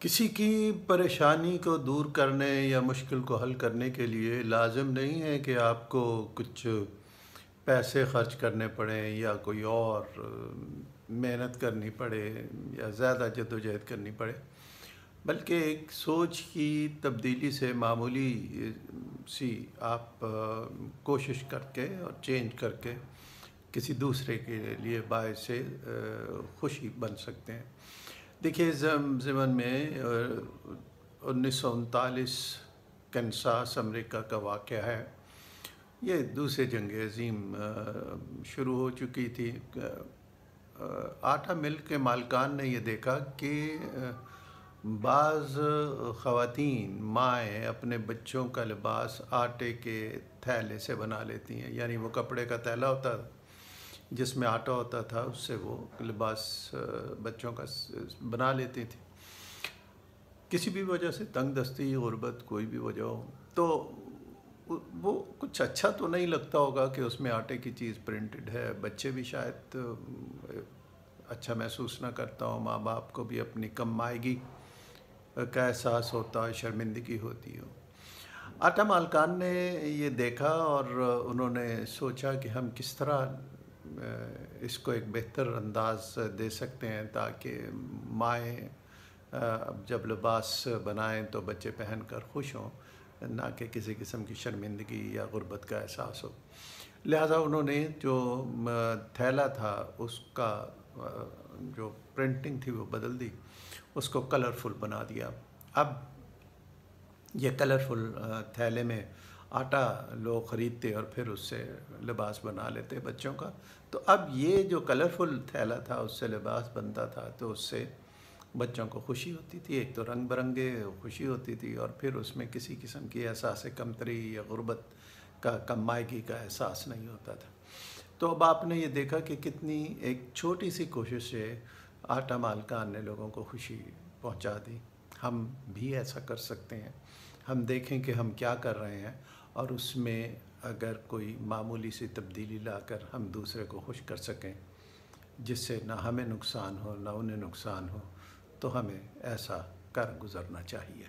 کسی کی پریشانی کو دور کرنے یا مشکل کو حل کرنے کے لیے لازم نہیں ہے کہ آپ کو کچھ پیسے خرچ کرنے پڑیں یا کوئی اور محنت کرنی پڑے یا زیادہ جدوجہد کرنی پڑے، بلکہ ایک سوچ کی تبدیلی سے معمولی سی آپ کوشش کر کے اور چینج کر کے کسی دوسرے کے لیے باعث خوشی بن سکتے ہیں۔ دیکھیے، ضمن میں 1939 کینساس امریکہ کا واقعہ ہے۔ یہ دوسری جنگ عظیم شروع ہو چکی تھی۔ آٹا مل کے مالکان نے یہ دیکھا کہ بعض خواتین مائیں اپنے بچوں کا لباس آٹے کے تھیلے سے بنا لیتی ہیں، یعنی وہ کپڑے کا تھیلا ہوتا تھا جس میں آٹا ہوتا تھا، اس سے وہ لباس بچوں کا بنا لیتی تھی۔ کسی بھی وجہ سے تنگ دستی، غربت، کوئی بھی وجہ ہو، تو وہ کچھ اچھا تو نہیں لگتا ہوگا کہ اس میں آٹے کی چیز پرنٹڈ ہے۔ بچے بھی شاید اچھا محسوس نہ کرتا ہوں، ماں باپ کو بھی اپنی کم مائیگی کا احساس ہوتا ہے، شرمندگی ہوتی ہو۔ آٹا مالکان نے یہ دیکھا اور انہوں نے سوچا کہ ہم کس طرح اس کو ایک بہتر انداز دے سکتے ہیں تاکہ مائیں جب لباس بنائیں تو بچے پہن کر خوش ہوں، نہ کہ کسی قسم کی شرمندگی یا غربت کا احساس ہو۔ لہٰذا انہوں نے جو تھیلا تھا اس کا جو پرنٹنگ تھی وہ بدل دی، اس کو کلرفل بنا دیا۔ اب یہ کلرفل تھیلے میں آٹا لوگ خریدتے اور پھر اس سے لباس بنا لیتے بچوں کا۔ تو اب یہ جو کلرفل تھیلا تھا اس سے لباس بنتا تھا، تو اس سے بچوں کو خوشی ہوتی تھی۔ ایک تو رنگ برنگے خوشی ہوتی تھی، اور پھر اس میں کسی قسم کی احساس کمتری یا غربت کا، کم مائیگی کا احساس نہیں ہوتا تھا۔ تو اب آپ نے یہ دیکھا کہ کتنی ایک چھوٹی سی کوشش سے آٹا مالکان نے لوگوں کو خوشی پہنچا دی۔ ہم بھی ایسا کر سکتے ہیں۔ ہم دیکھیں کہ ہم کیا کر رہے ہیں، اور اس میں اگر کوئی معمولی سی تبدیلی لا کر ہم دوسرے کو خوش کر سکیں، جس سے نہ ہمیں نقصان ہو نہ انہیں نقصان ہو، تو ہمیں ایسا کر گزرنا چاہیے۔